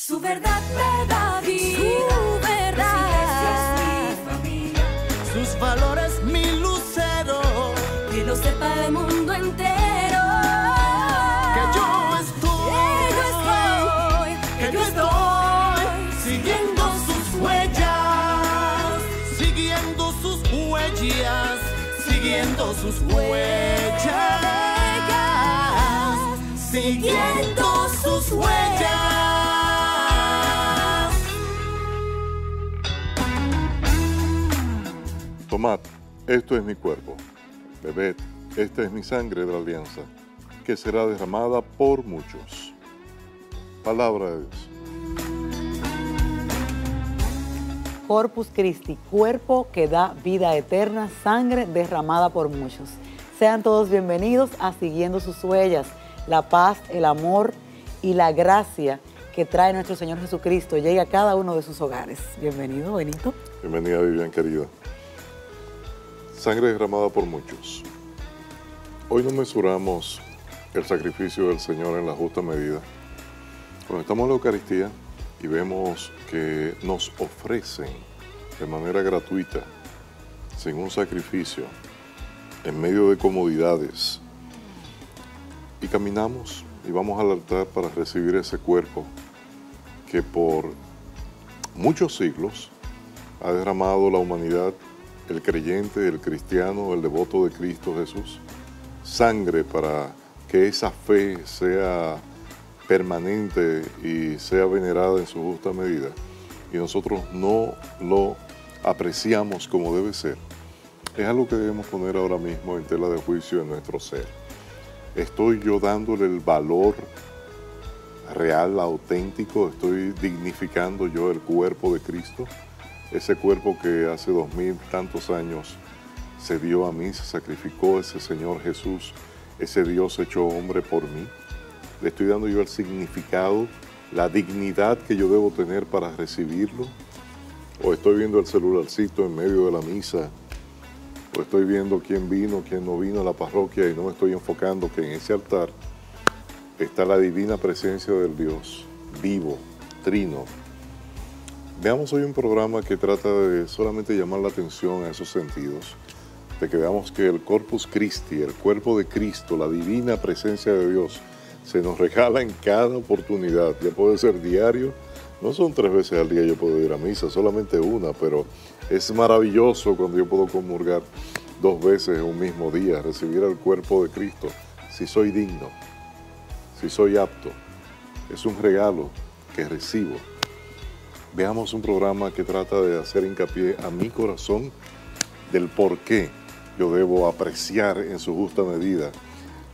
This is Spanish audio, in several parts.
Su verdad me da vida. Su verdad es mi familia. Sus valores mi lucero. Que lo sepa el mundo entero. Que yo estoy siguiendo sus huellas, siguiendo sus huellas, siguiendo sus huellas, siguiendo sus huellas. Tomad, esto es mi cuerpo. Bebed, esta es mi sangre de la alianza, que será derramada por muchos. Palabra de Dios. Corpus Christi, cuerpo que da vida eterna, sangre derramada por muchos. Sean todos bienvenidos a Siguiendo sus huellas. La paz, el amor y la gracia que trae nuestro Señor Jesucristo llegue a cada uno de sus hogares. Bienvenido, Benito. Bienvenida, Vivian, querida. Sangre derramada por muchos. Hoy no mesuramos el sacrificio del Señor en la justa medida. Cuando estamos en la Eucaristía y vemos que nos ofrecen de manera gratuita, sin un sacrificio, en medio de comodidades, y caminamos y vamos al altar para recibir ese cuerpo que por muchos siglos ha derramado la humanidad, el creyente, el cristiano, el devoto de Cristo Jesús, sangre para que esa fe sea permanente y sea venerada en su justa medida, y nosotros no lo apreciamos como debe ser, es algo que debemos poner ahora mismo en tela de juicio en nuestro ser. ¿Estoy yo dándole el valor real, auténtico? ¿Estoy dignificando yo el cuerpo de Cristo? Ese cuerpo que hace 2000 tantos años se dio a mí, se sacrificó ese Señor Jesús, ese Dios hecho hombre por mí. ¿Le estoy dando yo el significado, la dignidad que yo debo tener para recibirlo? ¿O estoy viendo el celularcito en medio de la misa? ¿O estoy viendo quién vino, quién no vino a la parroquia y no me estoy enfocando que en ese altar está la divina presencia del Dios vivo, trino? Veamos hoy un programa que trata de solamente llamar la atención a esos sentidos, de que veamos que el Corpus Christi, el cuerpo de Cristo, la divina presencia de Dios, se nos regala en cada oportunidad. Ya puede ser diario, no son 3 veces al día yo puedo ir a misa, solamente una, pero es maravilloso cuando yo puedo comulgar 2 veces en un mismo día, recibir el cuerpo de Cristo, si soy digno, si soy apto. Es un regalo que recibo. Veamos un programa que trata de hacer hincapié a mi corazón del por qué yo debo apreciar en su justa medida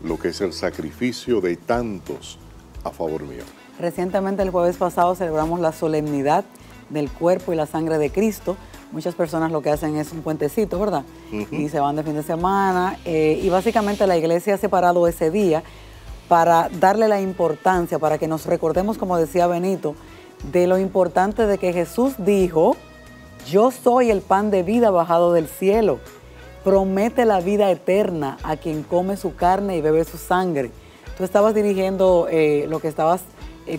lo que es el sacrificio de tantos a favor mío. Recientemente, el jueves pasado, celebramos la solemnidad del cuerpo y la sangre de Cristo. Muchas personas lo que hacen es un puentecito, ¿verdad? Y se van de fin de semana. Y básicamente la iglesia ha separado ese día para darle la importancia, para que nos recordemos, como decía Benito, de lo importante de que Jesús dijo: yo soy el pan de vida bajado del cielo. Promete la vida eterna a quien come su carne y bebe su sangre. Tú estabas dirigiendo lo que estabas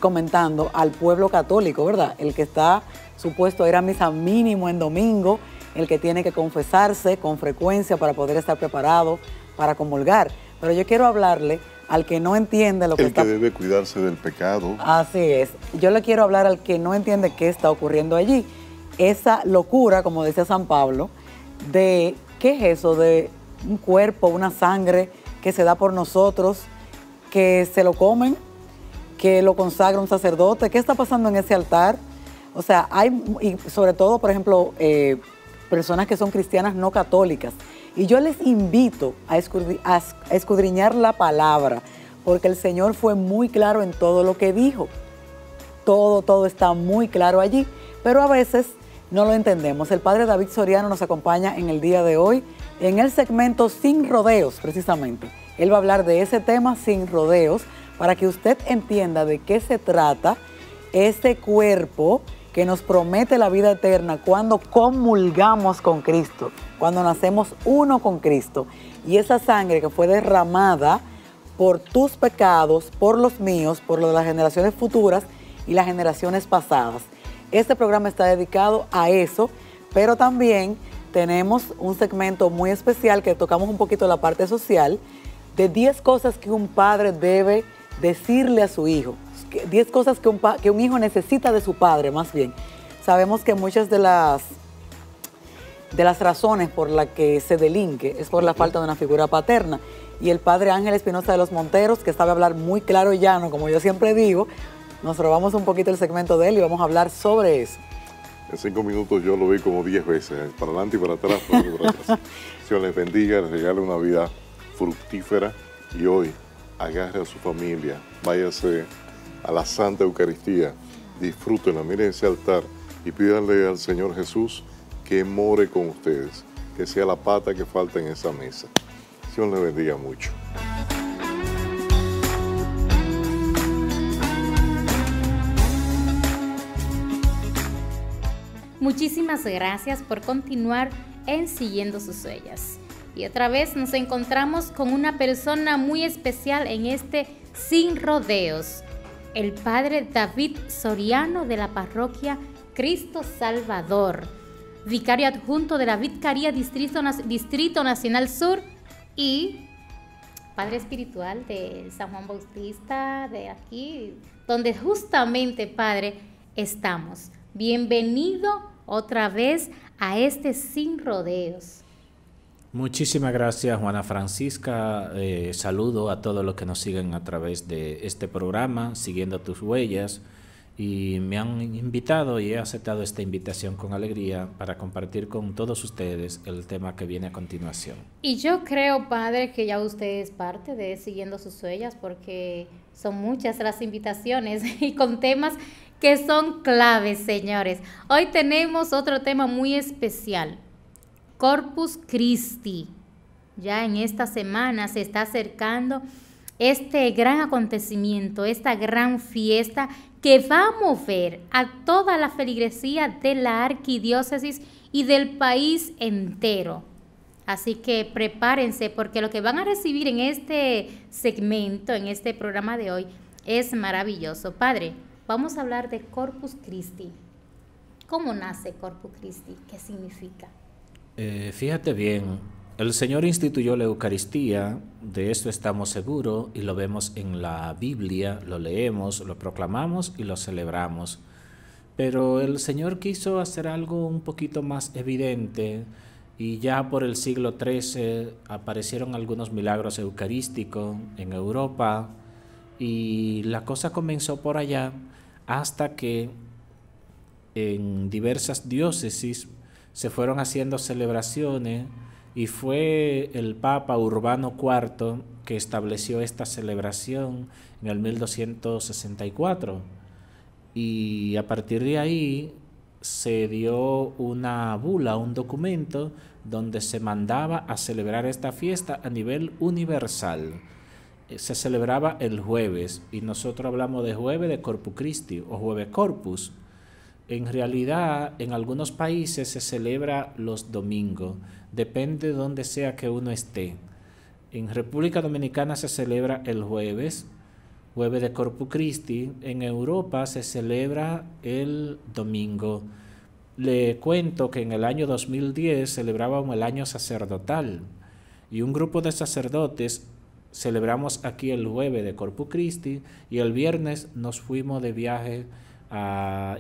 comentando al pueblo católico, ¿verdad? El que está supuesto a ir a misa mínimo en domingo, el que tiene que confesarse con frecuencia para poder estar preparado para comulgar. Pero yo quiero hablarle al que no entiende lo que está... El que debe cuidarse del pecado. Así es. Yo le quiero hablar al que no entiende qué está ocurriendo allí. Esa locura, como decía San Pablo, de qué es eso de un cuerpo, una sangre que se da por nosotros, que se lo comen, que lo consagra un sacerdote. ¿Qué está pasando en ese altar? O sea, hay, y sobre todo, por ejemplo, personas que son cristianas no católicas. Y yo les invito a escudriñar la palabra, porque el Señor fue muy claro en todo lo que dijo. Todo está muy claro allí, pero a veces no lo entendemos. El padre David Soriano nos acompaña en el día de hoy en el segmento Sin Rodeos, precisamente. Él va a hablar de ese tema sin rodeos para que usted entienda de qué se trata ese cuerpo que nos promete la vida eterna cuando comulgamos con Cristo, cuando nacemos uno con Cristo. Y esa sangre que fue derramada por tus pecados, por los míos, por los de las generaciones futuras, y las generaciones pasadas. Este programa está dedicado a eso, pero también tenemos un segmento muy especial que tocamos un poquito la parte social, de 10 cosas que un padre debe decirle a su hijo, 10 cosas que un hijo necesita de su padre, más bien. Sabemos que muchas de las razones por las que se delinque es por la falta de una figura paterna. Y el padre Ángel Espinosa de los Monteros, que sabe hablar muy claro y llano, como yo siempre digo, nos robamos un poquito el segmento de él y vamos a hablar sobre eso. En 5 minutos yo lo vi como 10 veces, para adelante y para atrás, para adelante y para atrás. Dios les bendiga, les regale una vida fructífera y hoy agarre a su familia, váyase a la Santa Eucaristía, disfrútenla, miren ese altar y pídanle al Señor Jesús que more con ustedes, que sea la pata que falta en esa mesa. Dios les bendiga mucho. Muchísimas gracias por continuar en Siguiendo sus Huellas. Y otra vez nos encontramos con una persona muy especial en este Sin Rodeos, el padre David Soriano de la parroquia Cristo Salvador, vicario adjunto de la Vicaría Distrito Nacional Sur y padre espiritual de San Juan Bautista, de aquí, donde justamente, padre, estamos. Bienvenido otra vez a este Sin Rodeos. Muchísimas gracias, Juana Francisca. Saludo a todos los que nos siguen a través de este programa, Siguiendo tus Huellas. Y me han invitado y he aceptado esta invitación con alegría para compartir con todos ustedes el tema que viene a continuación. Y yo creo, padre, que ya usted es parte de Siguiendo sus Huellas porque son muchas las invitaciones y con temas que son claves, señores. Hoy tenemos otro tema muy especial, Corpus Christi. Ya en esta semana se está acercando este gran acontecimiento, esta gran fiesta que va a mover a toda la feligresía de la arquidiócesis y del país entero. Así que prepárense porque lo que van a recibir en este segmento, en este programa de hoy, es maravilloso. Padre, vamos a hablar de Corpus Christi. ¿Cómo nace Corpus Christi? ¿Qué significa? Fíjate bien, el Señor instituyó la Eucaristía, de esto estamos seguros y lo vemos en la Biblia, lo leemos, lo proclamamos y lo celebramos. Pero el Señor quiso hacer algo un poquito más evidente y ya por el siglo XIII aparecieron algunos milagros eucarísticos en Europa y la cosa comenzó por allá hasta que en diversas diócesis se fueron haciendo celebraciones y fue el Papa Urbano IV que estableció esta celebración en el 1264 y a partir de ahí se dio una bula, un documento donde se mandaba a celebrar esta fiesta a nivel universal. Se celebraba el jueves y nosotros hablamos de jueves de Corpus Christi o jueves Corpus. En realidad, en algunos países se celebra los domingos, depende de donde sea que uno esté. En República Dominicana se celebra el jueves de Corpus Christi. En Europa se celebra el domingo. Le cuento que en el año 2010 celebrábamos el año sacerdotal y un grupo de sacerdotes celebramos aquí el jueves de Corpus Christi y el viernes nos fuimos de viaje.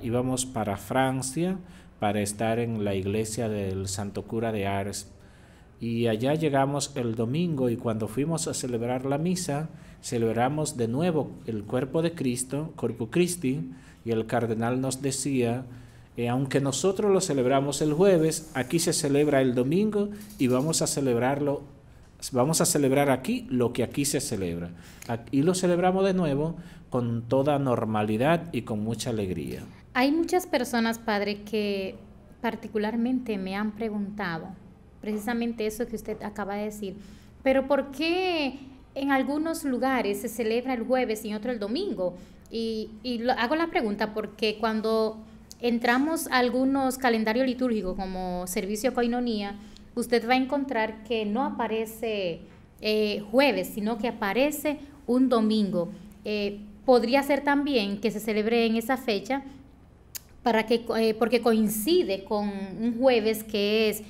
Íbamos para Francia para estar en la iglesia del Santo Cura de Ars y allá llegamos el domingo y cuando fuimos a celebrar la misa celebramos de nuevo el cuerpo de Cristo, Corpus Christi, y el cardenal nos decía aunque nosotros lo celebramos el jueves, aquí se celebra el domingo y vamos a celebrar aquí lo que aquí se celebra. Y lo celebramos de nuevo con toda normalidad y con mucha alegría. Hay muchas personas, padre, que particularmente me han preguntado precisamente eso que usted acaba de decir, pero ¿por qué en algunos lugares se celebra el jueves y en otro el domingo? Y hago la pregunta porque cuando entramos a algunos calendarios litúrgicos como Servicio Coinonía, usted va a encontrar que no aparece jueves, sino que aparece un domingo. podría ser también que se celebre en esa fecha porque coincide con un jueves que es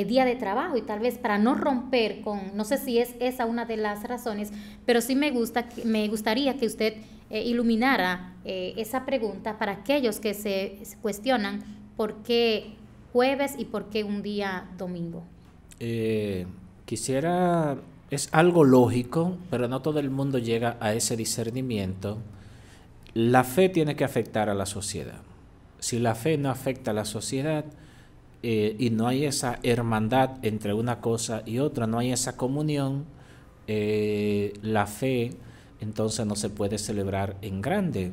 día de trabajo, y tal vez para no romper con, no sé si es esa una de las razones, pero sí me gustaría que usted iluminara esa pregunta para aquellos que se cuestionan por qué jueves y por qué un día domingo. Es algo lógico, pero no todo el mundo llega a ese discernimiento. La fe tiene que afectar a la sociedad. Si la fe no afecta a la sociedad y no hay esa hermandad entre una cosa y otra, no hay esa comunión, la fe entonces no se puede celebrar en grande.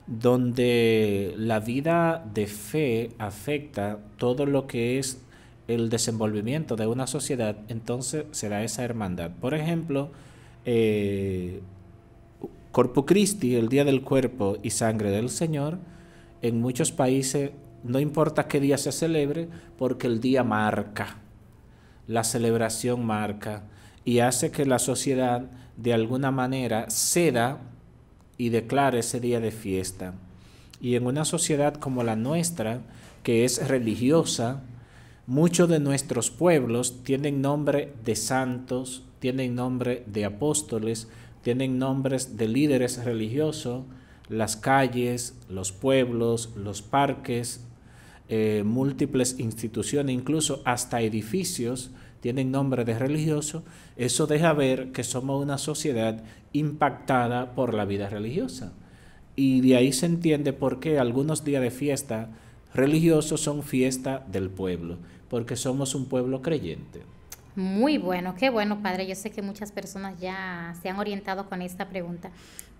Donde la vida de fe afecta todo lo que es el desenvolvimiento de una sociedad, entonces será esa hermandad. Por ejemplo, Corpus Christi, el día del cuerpo y sangre del Señor, en muchos países no importa qué día se celebre, porque el día marca, la celebración marca y hace que la sociedad de alguna manera ceda y declare ese día de fiesta. Y en una sociedad como la nuestra, que es religiosa, muchos de nuestros pueblos tienen nombre de santos, tienen nombre de apóstoles, tienen nombres de líderes religiosos. Las calles, los pueblos, los parques, múltiples instituciones, incluso hasta edificios tienen nombre de religioso. Eso deja ver que somos una sociedad impactada por la vida religiosa. Y de ahí se entiende por qué algunos días de fiesta religiosos son fiesta del pueblo, porque somos un pueblo creyente. Muy bueno, qué bueno, padre. Yo sé que muchas personas ya se han orientado con esta pregunta.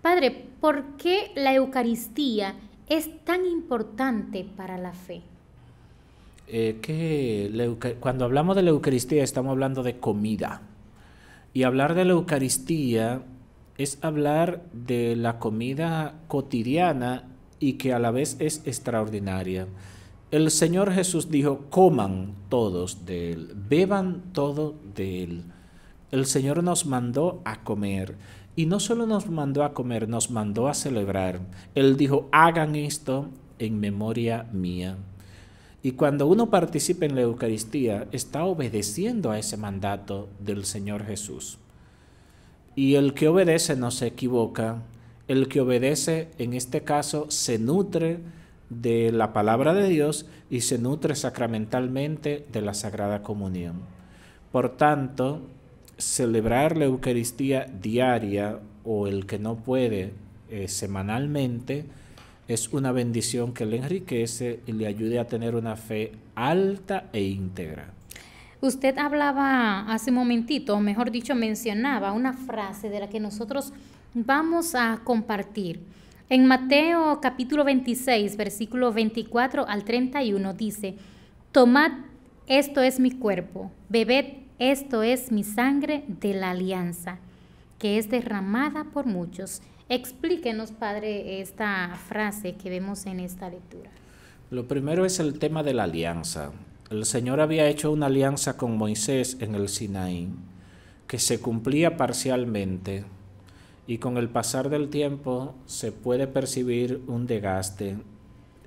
Padre, ¿por qué la Eucaristía es tan importante para la fe? Cuando hablamos de la Eucaristía estamos hablando de comida. Y hablar de la Eucaristía es hablar de la comida cotidiana y que a la vez es extraordinaria. El Señor Jesús dijo: coman todos de Él, beban todo de Él. El Señor nos mandó a comer. Y no solo nos mandó a comer, nos mandó a celebrar. Él dijo: hagan esto en memoria mía. Y cuando uno participa en la Eucaristía, está obedeciendo a ese mandato del Señor Jesús. Y el que obedece no se equivoca. El que obedece, en este caso, se nutre de la palabra de Dios y se nutre sacramentalmente de la Sagrada Comunión. Por tanto, celebrar la Eucaristía diaria, o el que no puede semanalmente, es una bendición que le enriquece y le ayude a tener una fe alta e íntegra. Usted hablaba hace un momentito, o mejor dicho, mencionaba una frase de la que nosotros vamos a compartir. En Mateo capítulo 26, versículo 24 al 31 dice: tomad, esto es mi cuerpo, bebed, esto es mi sangre de la alianza, que es derramada por muchos. Explíquenos, Padre, esta frase que vemos en esta lectura. Lo primero es el tema de la alianza. El Señor había hecho una alianza con Moisés en el Sinaí, que se cumplía parcialmente, y con el pasar del tiempo se puede percibir un desgaste.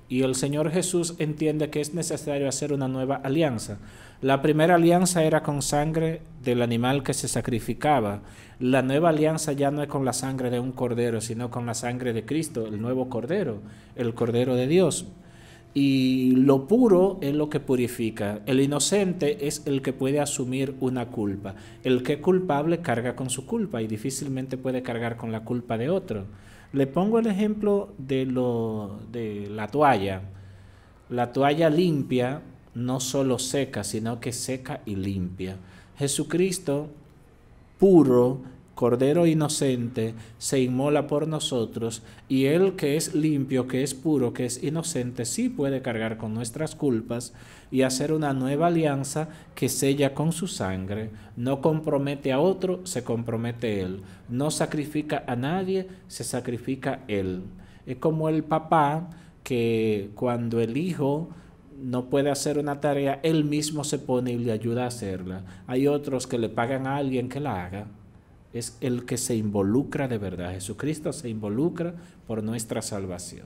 Y el Señor Jesús entiende que es necesario hacer una nueva alianza. La primera alianza era con sangre del animal que se sacrificaba. La nueva alianza ya no es con la sangre de un cordero, sino con la sangre de Cristo, el nuevo cordero, el Cordero de Dios. Y lo puro es lo que purifica. El inocente es el que puede asumir una culpa. El que es culpable carga con su culpa y difícilmente puede cargar con la culpa de otro. Le pongo el ejemplo de la toalla. La toalla limpia no solo seca, sino que seca y limpia. Jesucristo, puro, Cordero inocente, se inmola por nosotros, y Él, que es limpio, que es puro, que es inocente, sí puede cargar con nuestras culpas y hacer una nueva alianza que sella con su sangre. No compromete a otro, se compromete Él. No sacrifica a nadie, se sacrifica Él. Es como el papá que cuando el hijo no puede hacer una tarea, él mismo se pone y le ayuda a hacerla. Hay otros que le pagan a alguien que la haga. es el que se involucra de verdad. Jesucristo se involucra por nuestra salvación.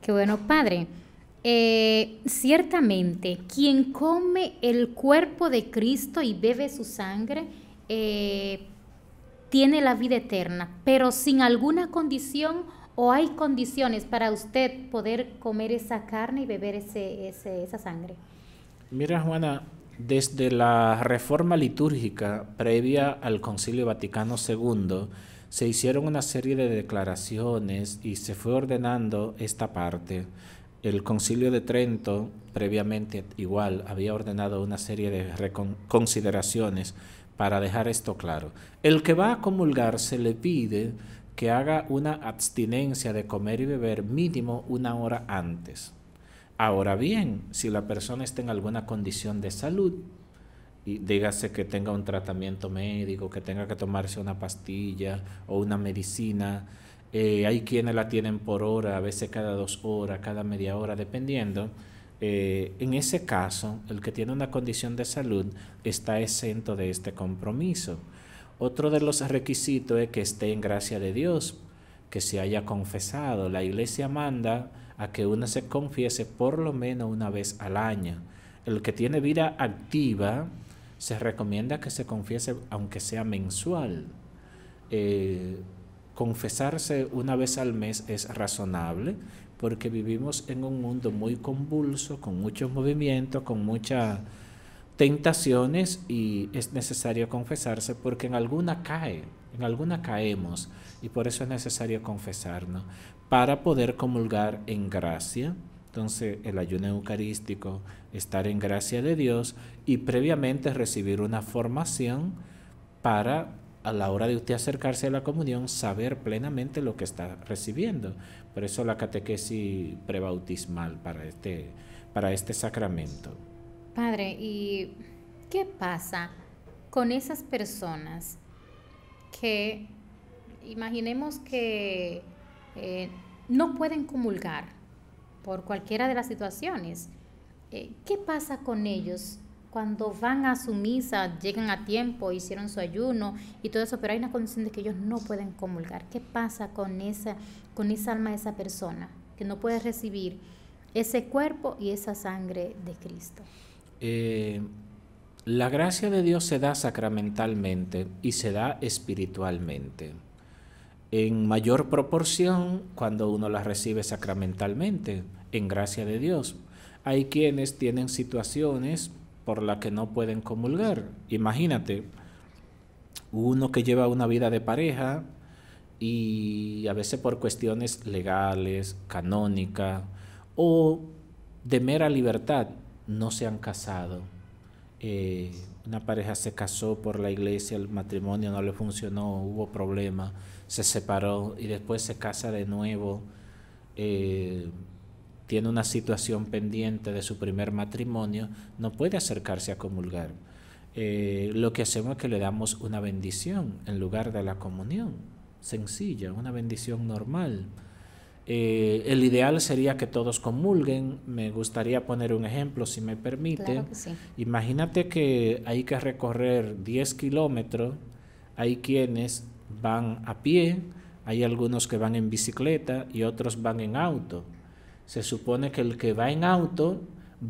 Qué bueno, Padre. Ciertamente, quien come el cuerpo de Cristo y bebe su sangre, tiene la vida eterna, pero sin alguna condición, o hay condiciones para usted poder comer esa carne y beber esa sangre. Mira, Juana, desde la reforma litúrgica previa al Concilio Vaticano II, se hicieron una serie de declaraciones y se fue ordenando esta parte. El Concilio de Trento, previamente igual, había ordenado una serie de consideraciones para dejar esto claro. El que va a comulgar se le pide que haga una abstinencia de comer y beber mínimo 1 hora antes. Ahora bien, si la persona está en alguna condición de salud, y dígase que tenga un tratamiento médico, que tenga que tomarse una pastilla o una medicina, hay quienes la tienen por hora, a veces cada 2 horas, cada media hora, dependiendo. En ese caso, el que tiene una condición de salud está exento de este compromiso. Otro de los requisitos es que esté en gracia de Dios, que se haya confesado. La Iglesia manda a que uno se confiese por lo menos 1 vez al año. El que tiene vida activa, se recomienda que se confiese aunque sea mensual. Confesarse 1 vez al mes es razonable porque vivimos en un mundo muy convulso, con muchos movimientos, con muchas tentaciones, y es necesario confesarse porque en alguna caemos, y por eso es necesario confesarnos para poder comulgar en gracia. Entonces, el ayuno eucarístico, estar en gracia de Dios y previamente recibir una formación para, a la hora de usted acercarse a la comunión, saber plenamente lo que está recibiendo. Por eso la catequesis prebautismal para este sacramento. Padre, ¿y qué pasa con esas personas que, imaginemos que no pueden comulgar por cualquiera de las situaciones? ¿Qué pasa con ellos cuando van a su misa, llegan a tiempo, hicieron su ayuno y todo eso, pero hay una condición de que ellos no pueden comulgar? ¿Qué pasa con esa alma de esa persona que no puede recibir ese cuerpo y esa sangre de Cristo? La gracia de Dios se da sacramentalmente y se da espiritualmente. En mayor proporción cuando uno la recibe sacramentalmente, en gracia de Dios. Hay quienes tienen situaciones por las que no pueden comulgar. Imagínate, uno que lleva una vida de pareja y a veces por cuestiones legales, canónicas o de mera libertad, no se han casado. Una pareja se casó por la iglesia, el matrimonio no le funcionó, hubo problemas, se separó y después se casa de nuevo, tiene una situación pendiente de su primer matrimonio, no puede acercarse a comulgar. Lo que hacemos es que le damos una bendición en lugar de la comunión, sencilla, una bendición normal. El ideal sería que todos comulguen. Me gustaría poner un ejemplo, si me permite. Claro que sí. Imagínate que hay que recorrer 10 kilómetros, hay quienes van a pie, hay algunos que van en bicicleta y otros van en auto. Se supone que el que va en auto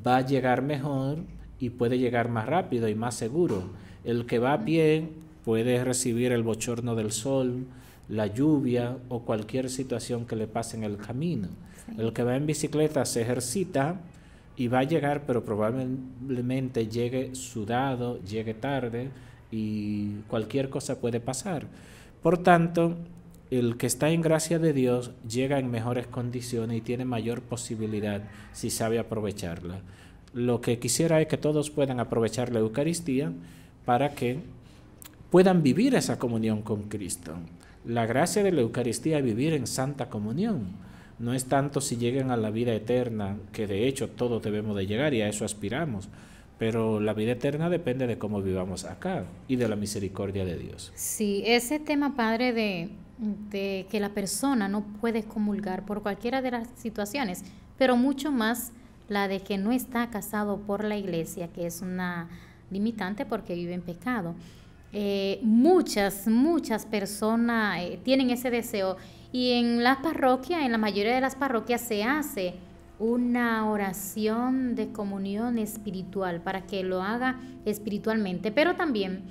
va a llegar mejor y puede llegar más rápido y más seguro. El que va a pie puede recibir el bochorno del sol, la lluvia o cualquier situación que le pase en el camino. Sí. El que va en bicicleta se ejercita y va a llegar, pero probablemente llegue sudado, llegue tarde y cualquier cosa puede pasar. Por tanto, el que está en gracia de Dios llega en mejores condiciones y tiene mayor posibilidad si sabe aprovecharla. Lo que quisiera es que todos puedan aprovechar la Eucaristía para que puedan vivir esa comunión con Cristo. La gracia de la Eucaristía es vivir en santa comunión. No es tanto si llegan a la vida eterna, que de hecho todos debemos de llegar y a eso aspiramos, pero la vida eterna depende de cómo vivamos acá y de la misericordia de Dios. Sí, ese tema, Padre, de que la persona no puede comulgar por cualquiera de las situaciones, pero mucho más la de que no está casado por la iglesia, que es una limitante porque vive en pecado. muchas personas tienen ese deseo. Y en la parroquia, en la mayoría de las parroquias se hace una oración de comunión espiritual para que lo haga espiritualmente. Pero también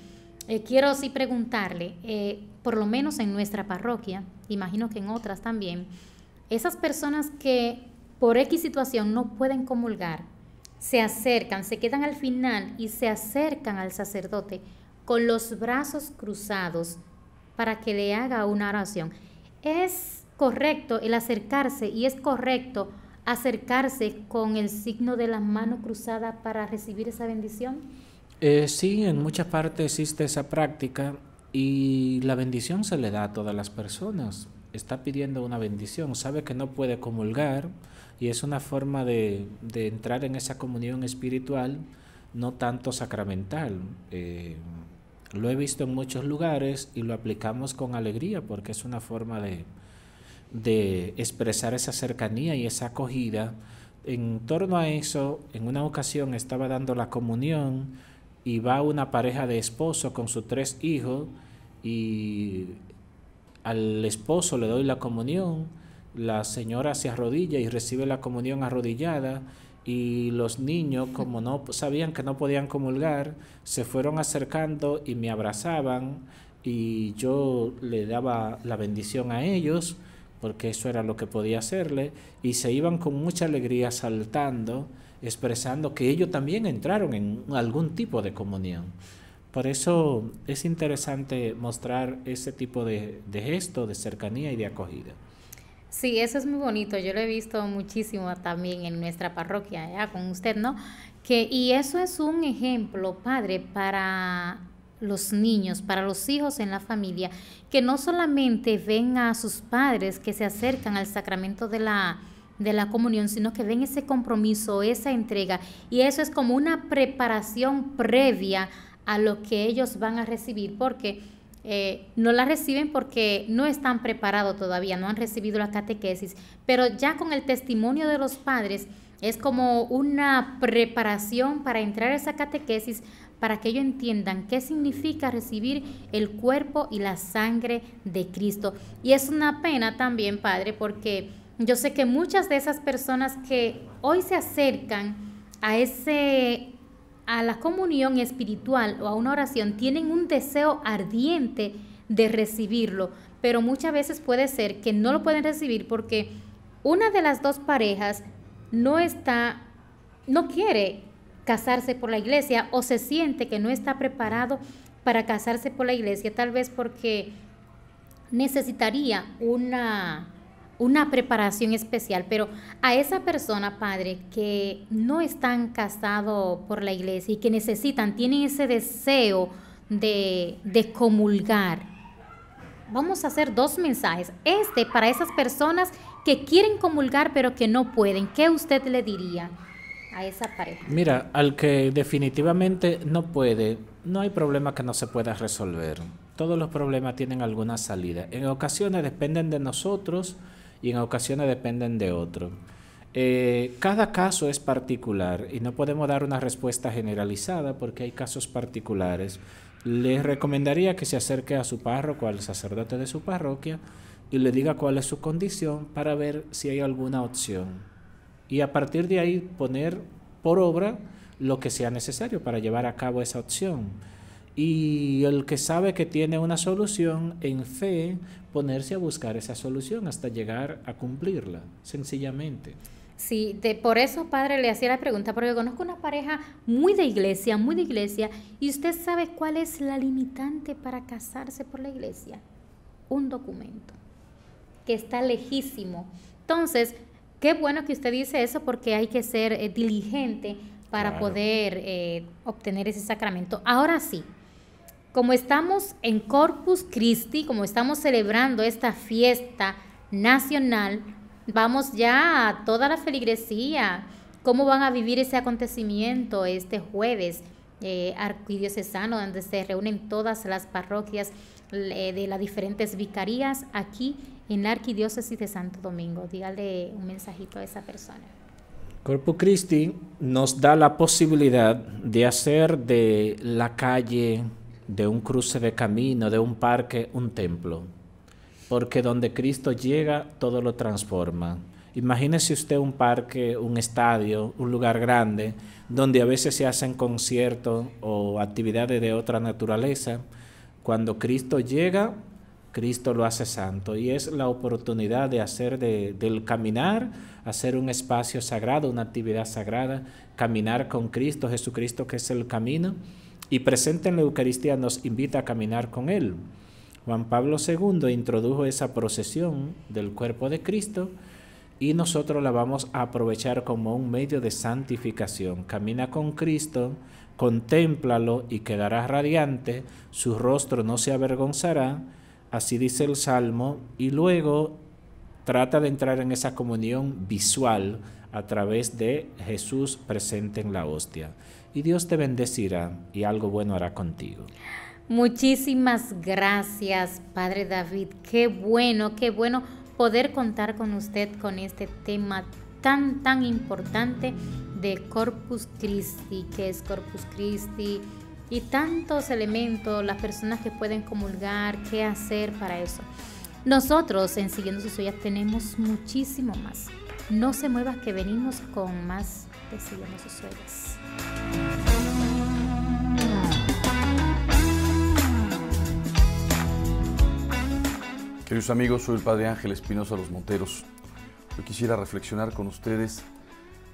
quiero sí preguntarle, por lo menos en nuestra parroquia, imagino que en otras también, esas personas que por X situación no pueden comulgar, se acercan, se quedan al final y se acercan al sacerdote con los brazos cruzados para que le haga una oración. ¿Es correcto el acercarse y es correcto acercarse con el signo de la mano cruzada para recibir esa bendición? Sí, en muchas partes existe esa práctica y la bendición se le da a todas las personas. Está pidiendo una bendición, sabe que no puede comulgar y es una forma de entrar en esa comunión espiritual, no tanto sacramental. Lo he visto en muchos lugares y lo aplicamos con alegría porque es una forma de expresar esa cercanía y esa acogida. En torno a eso, en una ocasión estaba dando la comunión y va una pareja de esposo con sus 3 hijos y al esposo le doy la comunión, la señora se arrodilla y recibe la comunión arrodillada y los niños, como no sabían que no podían comulgar, se fueron acercando y me abrazaban y yo le daba la bendición a ellos porque eso era lo que podía hacerle y se iban con mucha alegría saltando, expresando que ellos también entraron en algún tipo de comunión. Por eso es interesante mostrar ese tipo de gesto, de cercanía y de acogida. Sí, eso es muy bonito. Yo lo he visto muchísimo también en nuestra parroquia, con usted, ¿no? Y eso es un ejemplo, padre, para los niños, para los hijos en la familia, que no solamente ven a sus padres que se acercan al sacramento de la comunión, sino que ven ese compromiso, esa entrega, y eso es como una preparación previa a lo que ellos van a recibir, porque no la reciben porque no están preparados todavía, no han recibido la catequesis, pero ya con el testimonio de los padres es como una preparación para entrar a esa catequesis, para que ellos entiendan qué significa recibir el cuerpo y la sangre de Cristo. Y es una pena también, padre, porque yo sé que muchas de esas personas que hoy se acercan a la comunión espiritual o a una oración tienen un deseo ardiente de recibirlo, pero muchas veces puede ser que no lo pueden recibir porque una de las dos parejas no quiere casarse por la iglesia o se siente que no está preparado para casarse por la iglesia, tal vez porque necesitaría una preparación especial, pero a esa persona, padre, que no están casados por la iglesia y que tienen ese deseo de comulgar, vamos a hacer 2 mensajes. Para esas personas que quieren comulgar pero que no pueden, ¿qué usted le diría a esa pareja? Mira, al que definitivamente no puede, no hay problema que no se pueda resolver. Todos los problemas tienen alguna salida. En ocasiones dependen de nosotros y en ocasiones dependen de otro. Cada caso es particular y no podemos dar una respuesta generalizada porque hay casos particulares. Les recomendaría que se acerque a su párroco, al sacerdote de su parroquia y le diga cuál es su condición para ver si hay alguna opción. Y a partir de ahí poner por obra lo que sea necesario para llevar a cabo esa opción. Y el que sabe que tiene una solución, en fe, ponerse a buscar esa solución hasta llegar a cumplirla, sencillamente. Sí, por eso, padre, le hacía la pregunta, porque conozco una pareja muy de iglesia, y usted sabe cuál es la limitante para casarse por la iglesia. Un documento que está lejísimo. Entonces, qué bueno que usted dice eso porque hay que ser diligente para poder obtener ese sacramento. Ahora sí, como estamos en Corpus Christi, como estamos celebrando esta fiesta nacional, vamos ya a toda la feligresía, cómo van a vivir ese acontecimiento este jueves arquidiocesano, donde se reúnen todas las parroquias de las diferentes vicarías aquí en la Arquidiócesis de Santo Domingo. Dígale un mensajito a esa persona. Corpus Christi nos da la posibilidad de hacer de la calle de un cruce de camino, de un parque, un templo. Porque donde Cristo llega, todo lo transforma. Imagínese usted un parque, un estadio, un lugar grande, donde a veces se hacen conciertos o actividades de otra naturaleza. Cuando Cristo llega, Cristo lo hace santo, y es la oportunidad de hacer del caminar, hacer un espacio sagrado, una actividad sagrada, caminar con Cristo, Jesucristo que es el camino, y presente en la Eucaristía nos invita a caminar con Él. Juan Pablo II introdujo esa procesión del cuerpo de Cristo y nosotros la vamos a aprovechar como un medio de santificación. Camina con Cristo, contémplalo y quedarás radiante, su rostro no se avergonzará, así dice el Salmo, y luego trata de entrar en esa comunión visual a través de Jesús presente en la hostia. Y Dios te bendecirá y algo bueno hará contigo. Muchísimas gracias, Padre David. Qué bueno poder contar con usted con este tema tan importante de Corpus Christi, que es Corpus Christi, y tantos elementos, las personas que pueden comulgar, qué hacer para eso. Nosotros en Siguiendo Sus Huellas tenemos muchísimo más. No se mueva que venimos con más de Siguiendo Sus Huellas. Queridos amigos, soy el Padre Ángel Espinosa Los Monteros. Hoy quisiera reflexionar con ustedes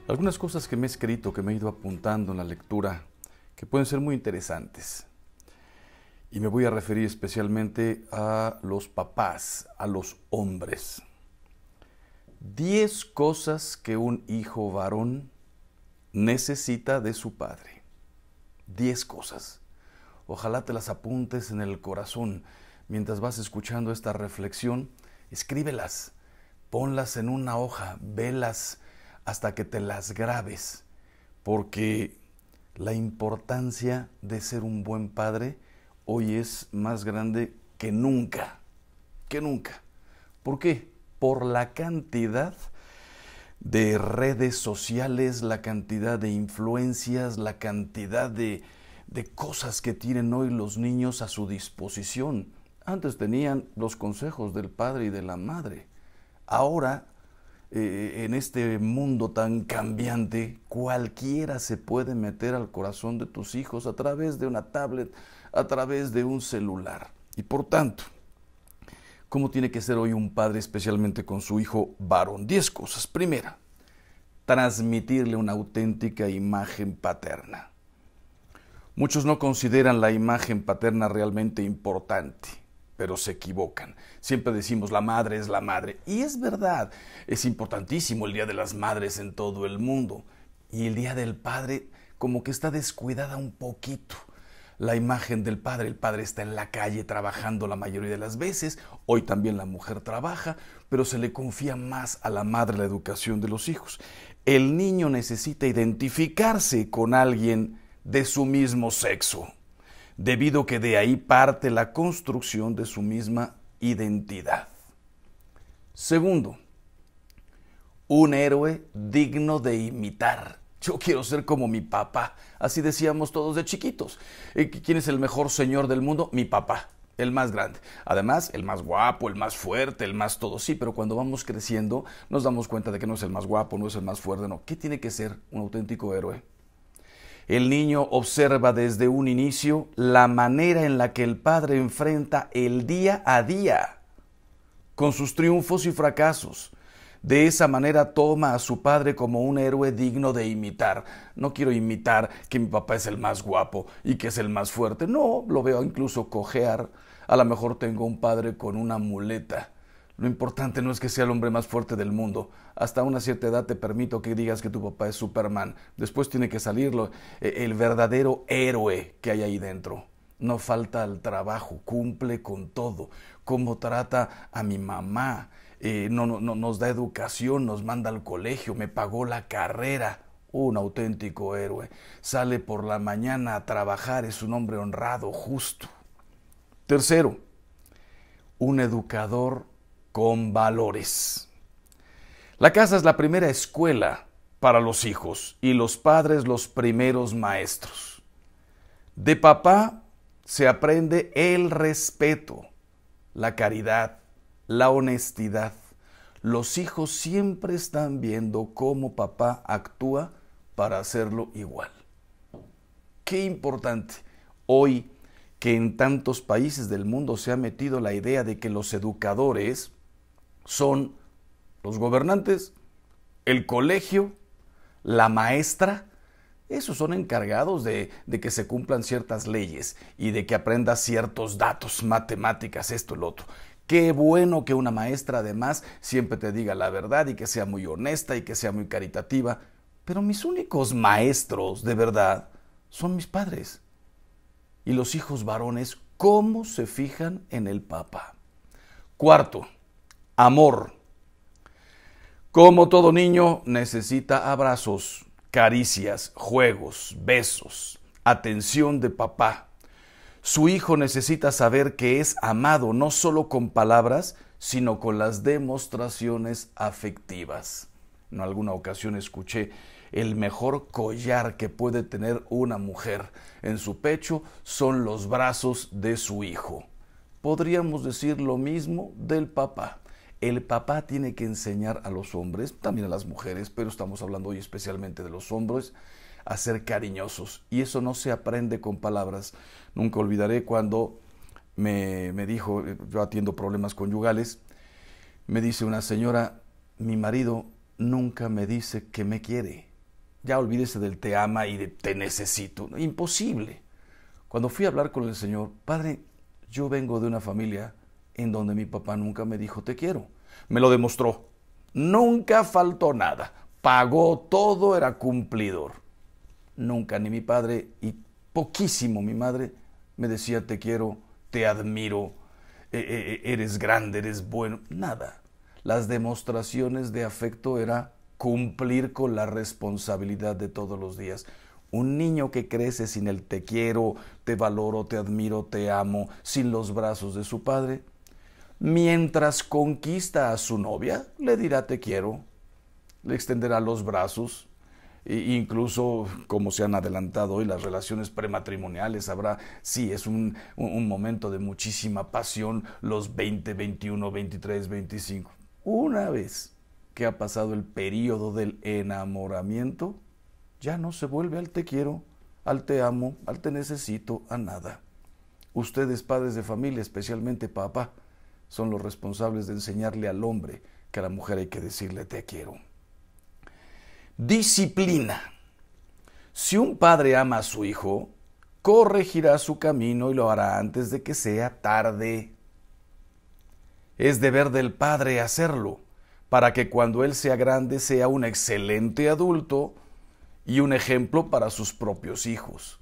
algunas cosas que me he escrito, que me he ido apuntando en la lectura, que pueden ser muy interesantes. Y me voy a referir especialmente a los papás, a los hombres. 10 cosas que un hijo varón necesita de su padre. 10 cosas. Ojalá te las apuntes en el corazón. Mientras vas escuchando esta reflexión, escríbelas, ponlas en una hoja, velas hasta que te las grabes, porque la importancia de ser un buen padre hoy es más grande que nunca, que nunca. ¿Por qué? Por la cantidad de redes sociales, la cantidad de influencias, la cantidad de cosas que tienen hoy los niños a su disposición. Antes tenían los consejos del padre y de la madre. Ahora, en este mundo tan cambiante, cualquiera se puede meter al corazón de tus hijos a través de una tablet, a través de un celular. Y por tanto, ¿cómo tiene que ser hoy un padre, especialmente con su hijo varón? 10 cosas. Primera, transmitirle una auténtica imagen paterna. Muchos no consideran la imagen paterna realmente importante, pero se equivocan. Siempre decimos la madre es la madre, y es verdad, es importantísimo el Día de las Madres en todo el mundo, y el Día del Padre como que está descuidada un poquito. La imagen del padre, el padre está en la calle trabajando la mayoría de las veces, hoy también la mujer trabaja, pero se le confía más a la madre la educación de los hijos. El niño necesita identificarse con alguien de su mismo sexo, debido que de ahí parte la construcción de su misma identidad. Segundo, un héroe digno de imitar. Yo quiero ser como mi papá, así decíamos todos de chiquitos. ¿Quién es el mejor señor del mundo? Mi papá, el más grande. Además, el más guapo, el más fuerte, el más todo. Sí, pero cuando vamos creciendo nos damos cuenta de que no es el más guapo, no es el más fuerte, no. ¿Qué tiene que ser un auténtico héroe? El niño observa desde un inicio la manera en la que el padre enfrenta el día a día, con sus triunfos y fracasos. De esa manera toma a su padre como un héroe digno de imitar. No quiero imitar que mi papá es el más guapo y que es el más fuerte. No, lo veo incluso cojear. A lo mejor tengo un padre con una muleta. Lo importante no es que sea el hombre más fuerte del mundo. Hasta una cierta edad te permito que digas que tu papá es Superman. Después tiene que salir el verdadero héroe que hay ahí dentro. No falta al trabajo, cumple con todo. Cómo trata a mi mamá, no nos da educación, nos manda al colegio, me pagó la carrera. Un auténtico héroe. Sale por la mañana a trabajar, es un hombre honrado, justo. Tercero, un educador con valores. La casa es la primera escuela para los hijos y los padres los primeros maestros. De papá se aprende el respeto, la caridad, la honestidad. Los hijos siempre están viendo cómo papá actúa para hacerlo igual. Qué importante. Hoy que en tantos países del mundo se ha metido la idea de que los educadores son los gobernantes, el colegio, la maestra. Esos son encargados de que se cumplan ciertas leyes y de que aprendas ciertos datos, matemáticas, esto, el otro. Qué bueno que una maestra además siempre te diga la verdad y que sea muy honesta y que sea muy caritativa. Pero mis únicos maestros, de verdad, son mis padres. Y los hijos varones, ¿cómo se fijan en el papá? Cuarto, amor. Como todo niño, necesita abrazos, caricias, juegos, besos, atención de papá. Su hijo necesita saber que es amado no solo con palabras, sino con las demostraciones afectivas. En alguna ocasión escuché: el mejor collar que puede tener una mujer en su pecho son los brazos de su hijo. Podríamos decir lo mismo del papá. El papá tiene que enseñar a los hombres, también a las mujeres, pero estamos hablando hoy especialmente de los hombres, a ser cariñosos. Y eso no se aprende con palabras. Nunca olvidaré cuando me dijo, yo atiendo problemas conyugales, me dice una señora: mi marido nunca me dice que me quiere. Ya olvídese del te ama y de te necesito. Imposible. Cuando fui a hablar con el Señor: Padre, yo vengo de una familia en donde mi papá nunca me dijo te quiero. Me lo demostró. Nunca faltó nada. Pagó todo, era cumplidor. Nunca, ni mi padre y poquísimo mi madre, me decía te quiero, te admiro, eres grande, eres bueno. Nada. Las demostraciones de afecto era cumplir con la responsabilidad de todos los días. Un niño que crece sin el te quiero, te valoro, te admiro, te amo, sin los brazos de su padre, mientras conquista a su novia, le dirá te quiero, le extenderá los brazos, e incluso como se han adelantado hoy las relaciones prematrimoniales, habrá, sí, es un momento de muchísima pasión, los 20, 21, 23, 25. Una vez que ha pasado el periodo del enamoramiento, ya no se vuelve al te quiero, al te amo, al te necesito, a nada. Ustedes, padres de familia, especialmente papá, son los responsables de enseñarle al hombre que a la mujer hay que decirle te quiero. Disciplina. Si un padre ama a su hijo, corregirá su camino y lo hará antes de que sea tarde. Es deber del padre hacerlo, para que cuando él sea grande sea un excelente adulto y un ejemplo para sus propios hijos.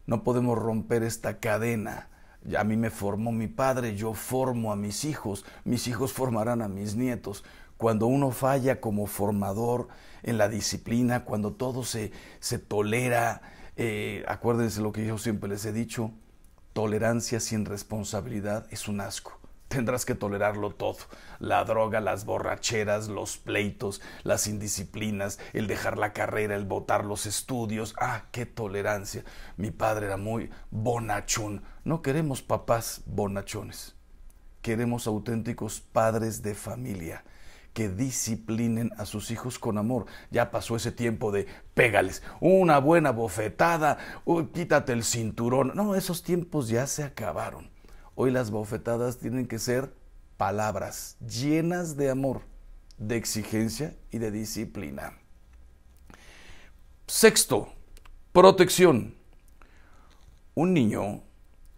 No podemos romper esta cadena. A mí me formó mi padre, yo formo a mis hijos formarán a mis nietos. Cuando uno falla como formador en la disciplina, cuando todo se tolera, acuérdense lo que yo siempre les he dicho: tolerancia sin responsabilidad es un asco. Tendrás que tolerarlo todo: la droga, las borracheras, los pleitos, las indisciplinas, el dejar la carrera, el botar los estudios. ¡Ah, qué tolerancia! Mi padre era muy bonachón. No queremos papás bonachones. Queremos auténticos padres de familia que disciplinen a sus hijos con amor. Ya pasó ese tiempo de pégales, una buena bofetada, quítate el cinturón. No, esos tiempos ya se acabaron. Hoy las bofetadas tienen que ser palabras llenas de amor, de exigencia y de disciplina. Sexto, protección. Un niño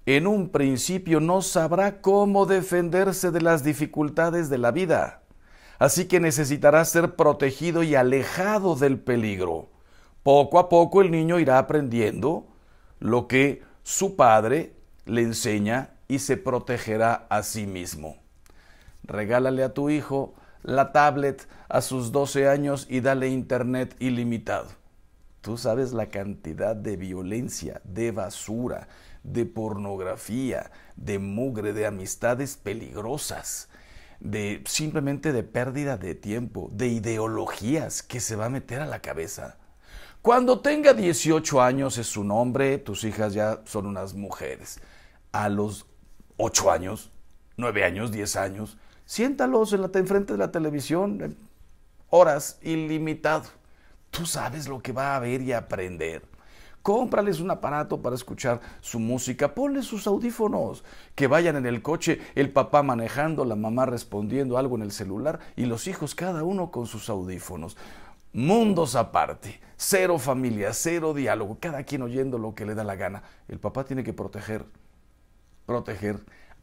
en un principio no sabrá cómo defenderse de las dificultades de la vida, así que necesitará ser protegido y alejado del peligro. Poco a poco el niño irá aprendiendo lo que su padre le enseña y se protegerá a sí mismo. Regálale a tu hijo la tablet a sus 12 años y dale internet ilimitado. Tú sabes la cantidad de violencia, de basura, de pornografía, de mugre, de amistades peligrosas, simplemente de pérdida de tiempo, de ideologías que se va a meter a la cabeza. Cuando tenga 18 años es un hombre, tus hijas ya son unas mujeres. A los 8 años, 9 años, 10 años, siéntalos enfrente de la televisión, horas, ilimitado. Tú sabes lo que va a ver y aprender. Cómprales un aparato para escuchar su música, ponles sus audífonos, que vayan en el coche, el papá manejando, la mamá respondiendo algo en el celular y los hijos cada uno con sus audífonos. Mundos aparte, cero familia, cero diálogo, cada quien oyendo lo que le da la gana. El papá tiene que proteger,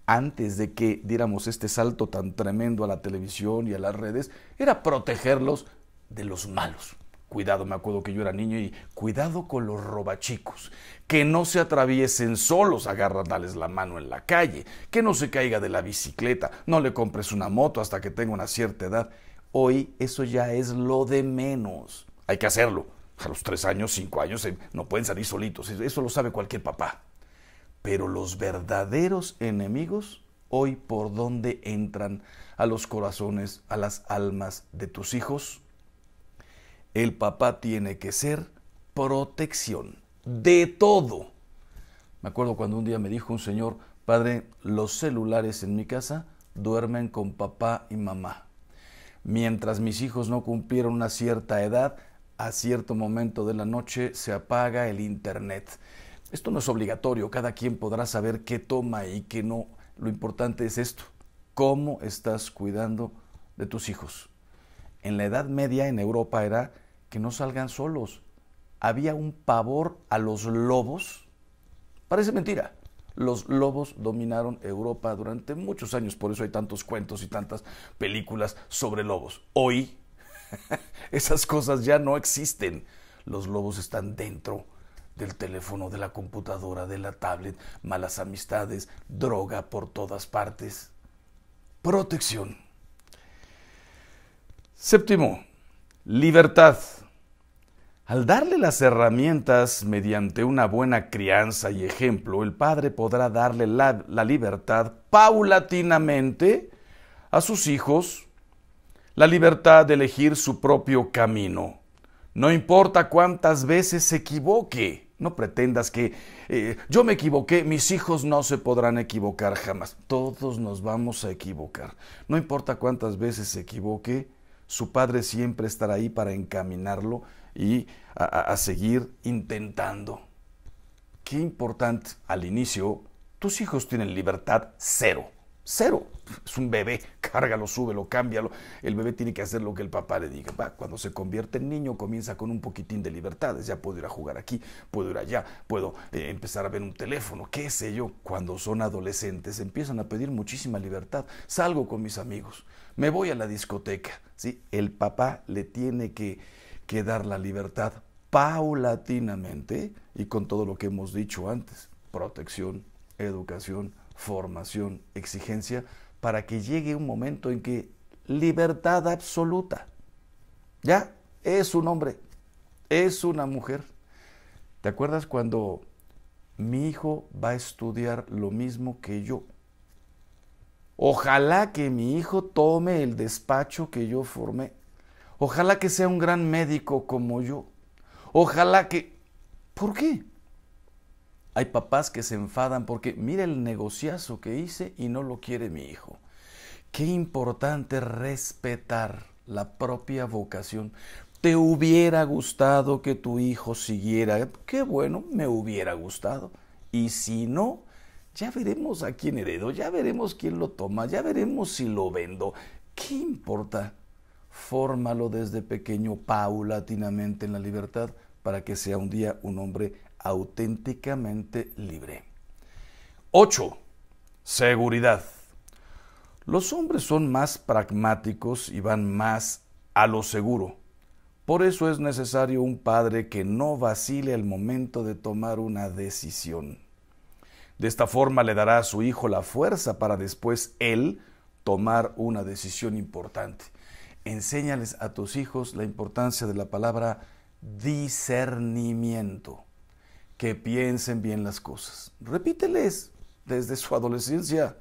antes de que diéramos este salto tan tremendo a la televisión y a las redes, era protegerlos de los malos. Cuidado, me acuerdo que yo era niño y cuidado con los robachicos, que no se atraviesen solos, agárrales la mano en la calle, que no se caiga de la bicicleta, no le compres una moto hasta que tenga una cierta edad. Hoy eso ya es lo de menos. Hay que hacerlo. A los 3 años, 5 años, no pueden salir solitos, eso lo sabe cualquier papá. Pero los verdaderos enemigos, hoy por dónde entran a los corazones, a las almas de tus hijos. El papá tiene que ser protección de todo. Me acuerdo cuando un día me dijo un señor: padre, los celulares en mi casa duermen con papá y mamá. Mientras mis hijos no cumplieron una cierta edad, a cierto momento de la noche se apaga el internet. Esto no es obligatorio, cada quien podrá saber qué toma y qué no. Lo importante es esto: ¿cómo estás cuidando de tus hijos? En la Edad Media en Europa era que no salgan solos. Había un pavor a los lobos. Parece mentira. Los lobos dominaron Europa durante muchos años, por eso hay tantos cuentos y tantas películas sobre lobos. Hoy esas cosas ya no existen. Los lobos están dentro del teléfono, de la computadora, de la tablet, malas amistades, droga por todas partes. Protección. Séptimo, libertad. Al darle las herramientas mediante una buena crianza y ejemplo, el padre podrá darle la libertad paulatinamente a sus hijos, la libertad de elegir su propio camino. No importa cuántas veces se equivoque, no pretendas que yo me equivoqué, mis hijos no se podrán equivocar jamás. Todos nos vamos a equivocar. No importa cuántas veces se equivoque, su padre siempre estará ahí para encaminarlo y a seguir intentando. Qué importante, al inicio, tus hijos tienen libertad cero. Cero. Es un bebé, cárgalo, súbelo, cámbialo. El bebé tiene que hacer lo que el papá le diga. Cuando se convierte en niño comienza con un poquitín de libertades. Ya puedo ir a jugar aquí, puedo ir allá, puedo empezar a ver un teléfono, qué sé yo. Cuando son adolescentes empiezan a pedir muchísima libertad. Salgo con mis amigos, me voy a la discoteca. ¿Sí? El papá le tiene que dar la libertad paulatinamente y con todo lo que hemos dicho antes: protección, educación, formación, exigencia, para que llegue un momento en que libertad absoluta. Ya es un hombre, es una mujer. ¿Te acuerdas cuando mi hijo va a estudiar lo mismo que yo? Ojalá que mi hijo tome el despacho que yo formé. Ojalá que sea un gran médico como yo. Ojalá que... ¿Por qué? Hay papás que se enfadan porque mira el negociazo que hice y no lo quiere mi hijo. Qué importante respetar la propia vocación. ¿Te hubiera gustado que tu hijo siguiera? Qué bueno, me hubiera gustado. Y si no, ya veremos a quién heredo, ya veremos quién lo toma, ya veremos si lo vendo. ¿Qué importa? Fórmalo desde pequeño, paulatinamente en la libertad, para que sea un día un hombre auténticamente libre. 8. Seguridad. Los hombres son más pragmáticos y van más a lo seguro. Por eso es necesario un padre que no vacile al momento de tomar una decisión. De esta forma le dará a su hijo la fuerza para después él tomar una decisión importante. Enséñales a tus hijos la importancia de la palabra discernimiento. Que piensen bien las cosas. Repíteles desde su adolescencia.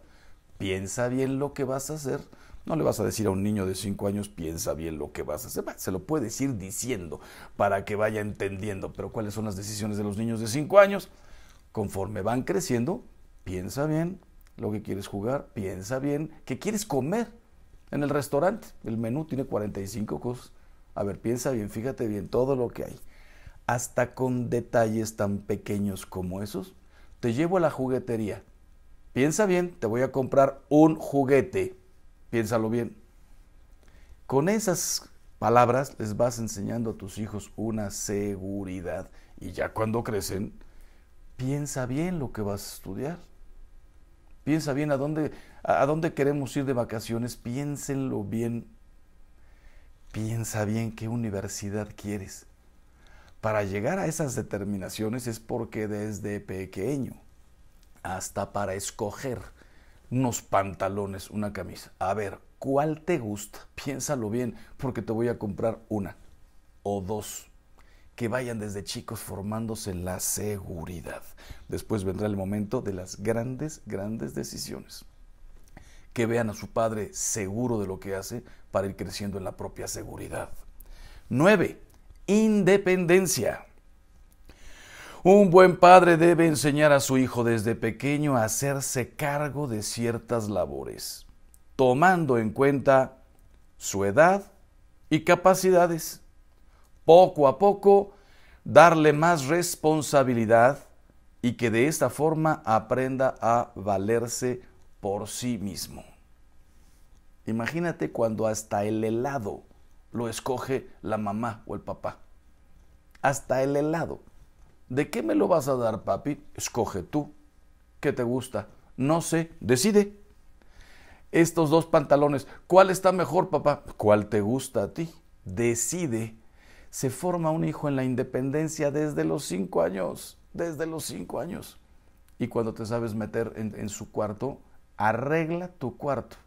Piensa bien lo que vas a hacer. No le vas a decir a un niño de 5 años, piensa bien lo que vas a hacer. Se lo puedes ir diciendo para que vaya entendiendo. Pero ¿cuáles son las decisiones de los niños de 5 años? Conforme van creciendo, piensa bien lo que quieres jugar, piensa bien qué quieres comer en el restaurante. El menú tiene 45 cosas. A ver, piensa bien, fíjate bien todo lo que hay. Hasta con detalles tan pequeños como esos, te llevo a la juguetería. Piensa bien, te voy a comprar un juguete. Piénsalo bien. Con esas palabras les vas enseñando a tus hijos una seguridad. Y ya cuando crecen, piensa bien lo que vas a estudiar. Piensa bien a dónde queremos ir de vacaciones. Piénsenlo bien. Piensa bien qué universidad quieres. Para llegar a esas determinaciones es porque desde pequeño, hasta para escoger unos pantalones, una camisa. A ver, ¿cuál te gusta? Piénsalo bien, porque te voy a comprar una o dos. Que vayan desde chicos formándose la seguridad. Después vendrá el momento de las grandes decisiones. Que vean a su padre seguro de lo que hace para ir creciendo en la propia seguridad. 9. Independencia. Un buen padre debe enseñar a su hijo desde pequeño a hacerse cargo de ciertas labores, tomando en cuenta su edad y capacidades. Poco a poco, darle más responsabilidad y que de esta forma aprenda a valerse por sí mismo. Imagínate cuando hasta el helado lo escoge la mamá o el papá. Hasta el helado. ¿De qué me lo vas a dar, papi? Escoge tú. ¿Qué te gusta? No sé, decide. Estos 2 pantalones, ¿cuál está mejor, papá? ¿Cuál te gusta a ti? Decide. Se forma un hijo en la independencia desde los 5 años. Desde los 5 años. Y cuando te sabes meter en su cuarto, arregla tu cuarto.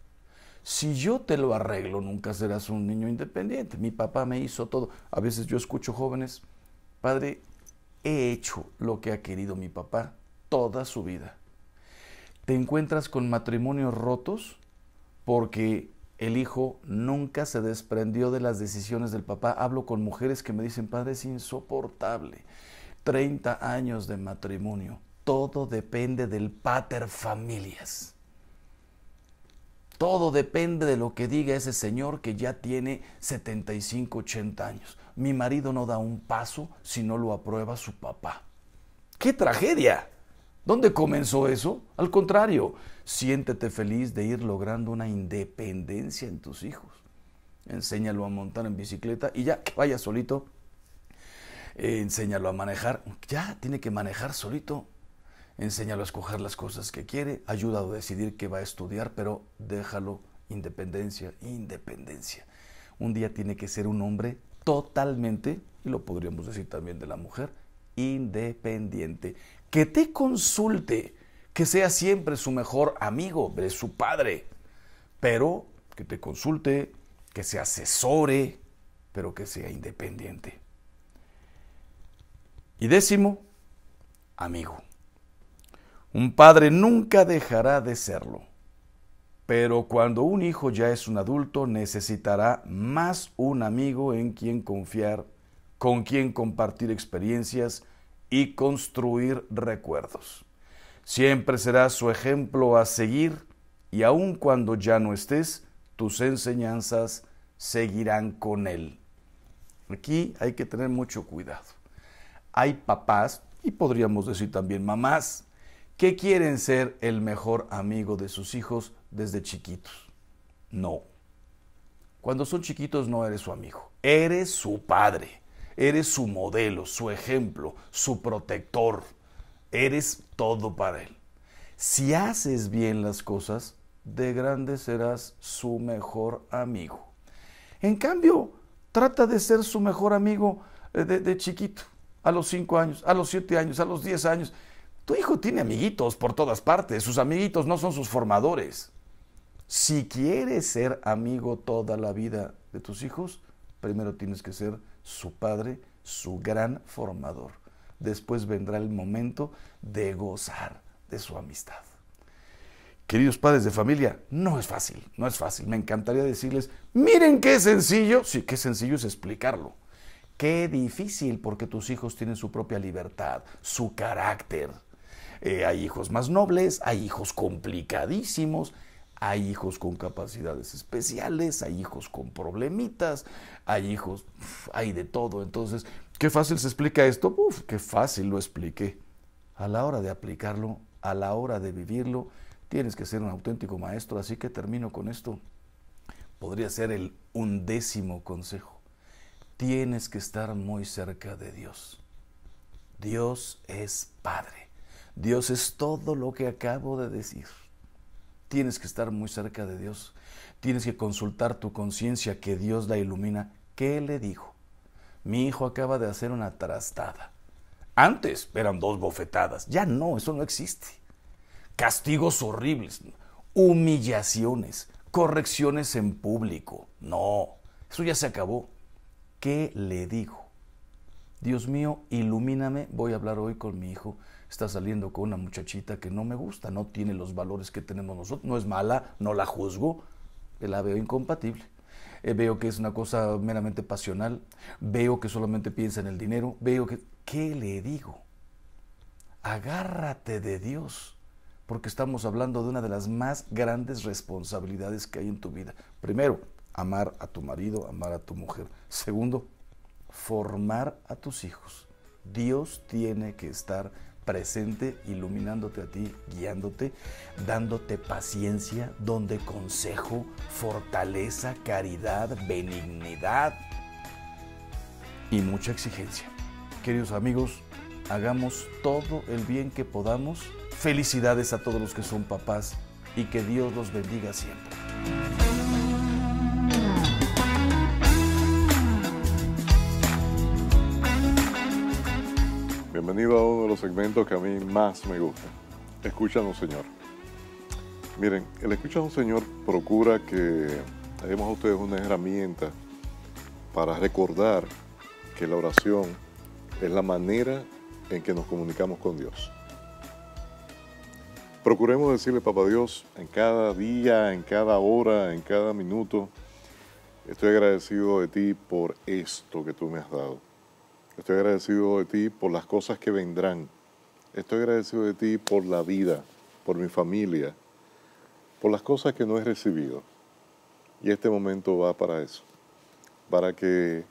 Si yo te lo arreglo, nunca serás un niño independiente. Mi papá me hizo todo. A veces yo escucho jóvenes, padre, he hecho lo que ha querido mi papá toda su vida. Te encuentras con matrimonios rotos porque el hijo nunca se desprendió de las decisiones del papá. Hablo con mujeres que me dicen, padre, es insoportable. 30 años de matrimonio. Todo depende del pater familias. Todo depende de lo que diga ese señor que ya tiene 75, 80 años. Mi marido no da un paso si no lo aprueba su papá. ¡Qué tragedia! ¿Dónde comenzó eso? Al contrario, siéntete feliz de ir logrando una independencia en tus hijos. Enséñalo a montar en bicicleta y ya que vaya solito. Enséñalo a manejar. Ya tiene que manejar solito. Enséñalo a escoger las cosas que quiere, ayúdalo a decidir qué va a estudiar, pero déjalo independencia. Un día tiene que ser un hombre totalmente, y lo podríamos decir también de la mujer, independiente. Que te consulte, que sea siempre su mejor amigo, de su padre, pero que te consulte, que se asesore, pero que sea independiente. Y 10, amigo. Un padre nunca dejará de serlo, pero cuando un hijo ya es un adulto necesitará más un amigo en quien confiar, con quien compartir experiencias y construir recuerdos. Siempre será su ejemplo a seguir y aun cuando ya no estés, tus enseñanzas seguirán con él. Aquí hay que tener mucho cuidado. Hay papás, y podríamos decir también mamás, que quieren ser el mejor amigo de sus hijos desde chiquitos. No. Cuando son chiquitos no eres su amigo. Eres su padre. Eres su modelo, su ejemplo, su protector. Eres todo para él. Si haces bien las cosas, de grande serás su mejor amigo. En cambio, trata de ser su mejor amigo de chiquito. A los 5 años, a los 7 años, a los 10 años. Tu hijo tiene amiguitos por todas partes. Sus amiguitos no son sus formadores. Si quieres ser amigo toda la vida de tus hijos, primero tienes que ser su padre, su gran formador. Después vendrá el momento de gozar de su amistad. Queridos padres de familia, no es fácil, no es fácil. Me encantaría decirles, miren qué sencillo. Sí, qué sencillo es explicarlo. Qué difícil, porque tus hijos tienen su propia libertad, su carácter. Hay hijos más nobles, hay hijos complicadísimos, hay hijos con capacidades especiales, hay hijos con problemitas, hay hijos, hay de todo. Entonces, ¿qué fácil se explica esto? Qué fácil lo expliqué. A la hora de aplicarlo, a la hora de vivirlo, tienes que ser un auténtico maestro. Así que termino con esto. Podría ser el 11º consejo. Tienes que estar muy cerca de Dios. Dios es Padre. Dios es todo lo que acabo de decir. Tienes que estar muy cerca de Dios. Tienes que consultar tu conciencia, que Dios la ilumina. ¿Qué le dijo? Mi hijo acaba de hacer una trastada. Antes eran 2 bofetadas. Ya no, eso no existe. Castigos horribles, humillaciones, correcciones en público. No, eso ya se acabó. ¿Qué le digo? Dios mío, ilumíname. Voy a hablar hoy con mi hijo. Está saliendo con una muchachita que no me gusta, no tiene los valores que tenemos nosotros. No es mala, no la juzgo, la veo incompatible. Veo que es una cosa meramente pasional. Veo que solamente piensa en el dinero. Veo que... ¿Qué le digo? Agárrate de Dios, porque estamos hablando de una de las más grandes responsabilidades que hay en tu vida. Primero, amar a tu marido, amar a tu mujer. Segundo, formar a tus hijos. Dios tiene que estar presente, iluminándote a ti, guiándote, dándote paciencia, donde consejo, fortaleza, caridad, benignidad y mucha exigencia. Queridos amigos, hagamos todo el bien que podamos. Felicidades a todos los que son papás y que Dios los bendiga siempre. Bienvenido a uno de los segmentos que a mí más me gusta. Escúchanos, Señor. Miren, el Escúchanos, Señor procura que le demos a ustedes una herramienta para recordar que la oración es la manera en que nos comunicamos con Dios. Procuremos decirle, Papá Dios, en cada día, en cada hora, en cada minuto, estoy agradecido de ti por esto que tú me has dado. Estoy agradecido de ti por las cosas que vendrán. Estoy agradecido de ti por la vida, por mi familia, por las cosas que no he recibido. Y este momento va para eso, para que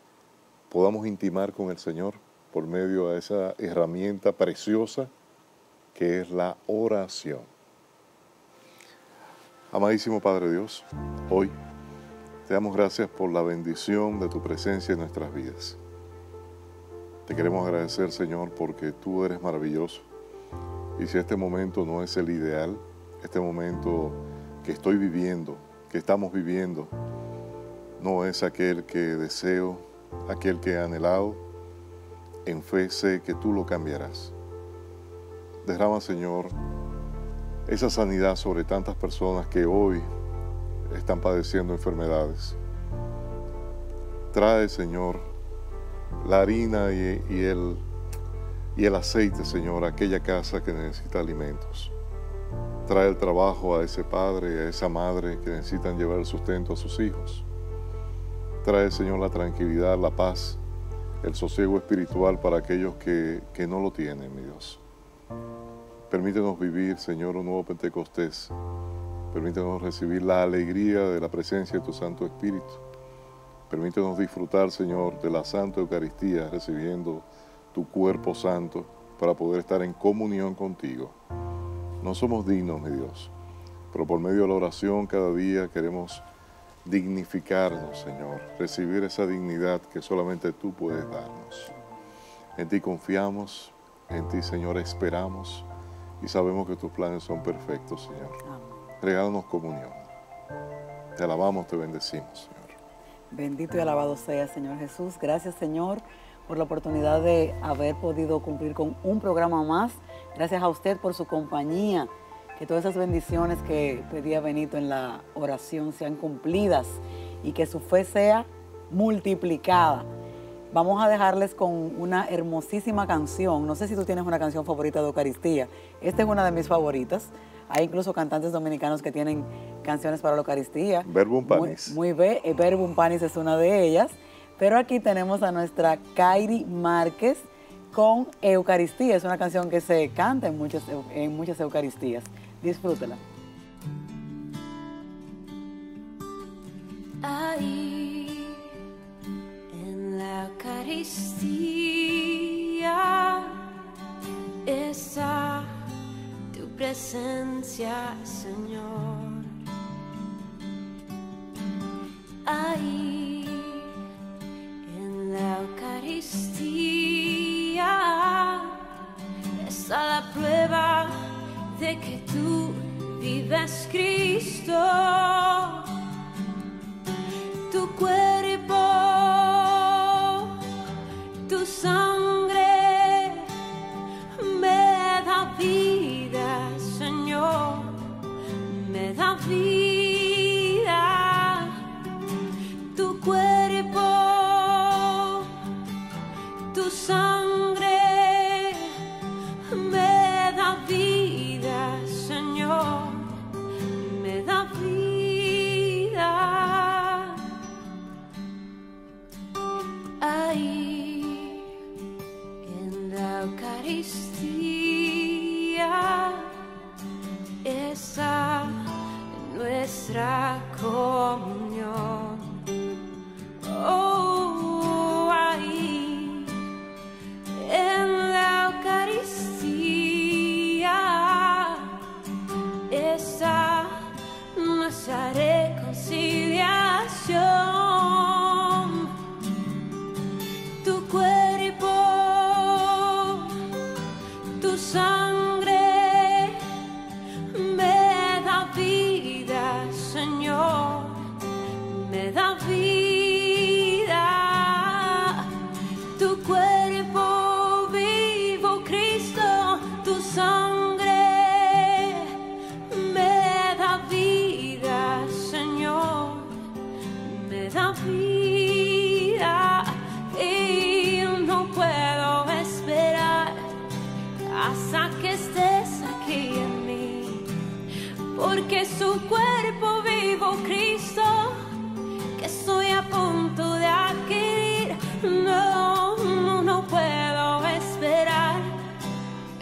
podamos intimar con el Señor por medio de esa herramienta preciosa que es la oración. Amadísimo Padre Dios, hoy te damos gracias por la bendición de tu presencia en nuestras vidas. Te queremos agradecer, Señor, porque tú eres maravilloso. Y si este momento no es el ideal, este momento que estoy viviendo, que estamos viviendo, no es aquel que deseo, aquel que he anhelado, en fe sé que tú lo cambiarás. Derrama, Señor, esa sanidad sobre tantas personas que hoy están padeciendo enfermedades. Trae, Señor, la harina y el aceite, Señor, a aquella casa que necesita alimentos. Trae el trabajo a ese padre y a esa madre que necesitan llevar el sustento a sus hijos. Trae, Señor, la tranquilidad, la paz, el sosiego espiritual para aquellos que no lo tienen, mi Dios. Permítenos vivir, Señor, un nuevo Pentecostés. Permítenos recibir la alegría de la presencia de tu Santo Espíritu. Permítenos disfrutar, Señor, de la Santa Eucaristía, recibiendo tu cuerpo santo para poder estar en comunión contigo. No somos dignos, mi Dios, pero por medio de la oración cada día queremos dignificarnos, Señor, recibir esa dignidad que solamente tú puedes darnos. En ti confiamos, en ti, Señor, esperamos y sabemos que tus planes son perfectos, Señor. Regálanos comunión. Te alabamos, te bendecimos, Señor. Bendito y alabado sea, Señor Jesús. Gracias, Señor, por la oportunidad de haber podido cumplir con un programa más. Gracias a usted por su compañía. Que todas esas bendiciones que pedía Benito en la oración sean cumplidas y que su fe sea multiplicada. Vamos a dejarles con una hermosísima canción. No sé si tú tienes una canción favorita de Eucaristía. Esta es una de mis favoritas. Hay incluso cantantes dominicanos que tienen canciones para la Eucaristía. Verbum Panis. Verbum Panis es una de ellas. Pero aquí tenemos a nuestra Kairi Márquez con Eucaristía. Es una canción que se canta en muchas Eucaristías. Disfrútela. Ahí en la Eucaristía está tu presencia, Señor. Ahí en la Eucaristía está la prueba de que tú vives, Cristo. Tu cuerpo, tu sangre me da vida, Señor, me da vida. Tu cuerpo, tu sangre me da vida, Señor, me da vida. Ahí en la Eucaristía está nuestra comunión. Oh, ahí en la Eucaristía está nuestra reconciliación. Tu cuerpo, tu sangre me da vida, Señor, me da vida. Tu cuerpo vivo, Cristo, tu sangre me da vida, Señor, me da vida. Y no puedo esperar hasta que estés aquí en mí, porque su cuerpo vivo, Cristo, que estoy a punto de adquirir. No, no puedo esperar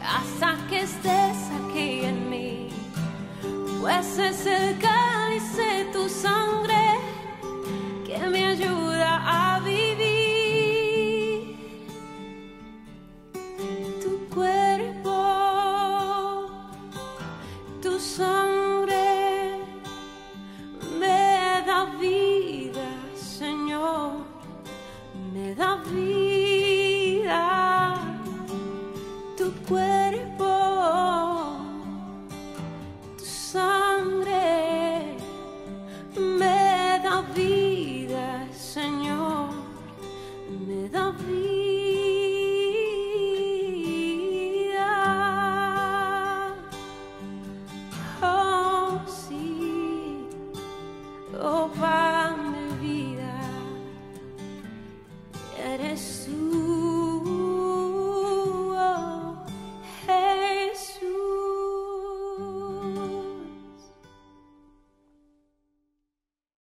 hasta que estés aquí en mí, pues es el cáliz de tu sangre que me ayuda a vivir. Tu cuerpo, tu sangre me da vida, Señor, me da vida. Tu cuerpo, tu sangre me da vida, Señor, me da vida. Oh, sí, oh, Padre.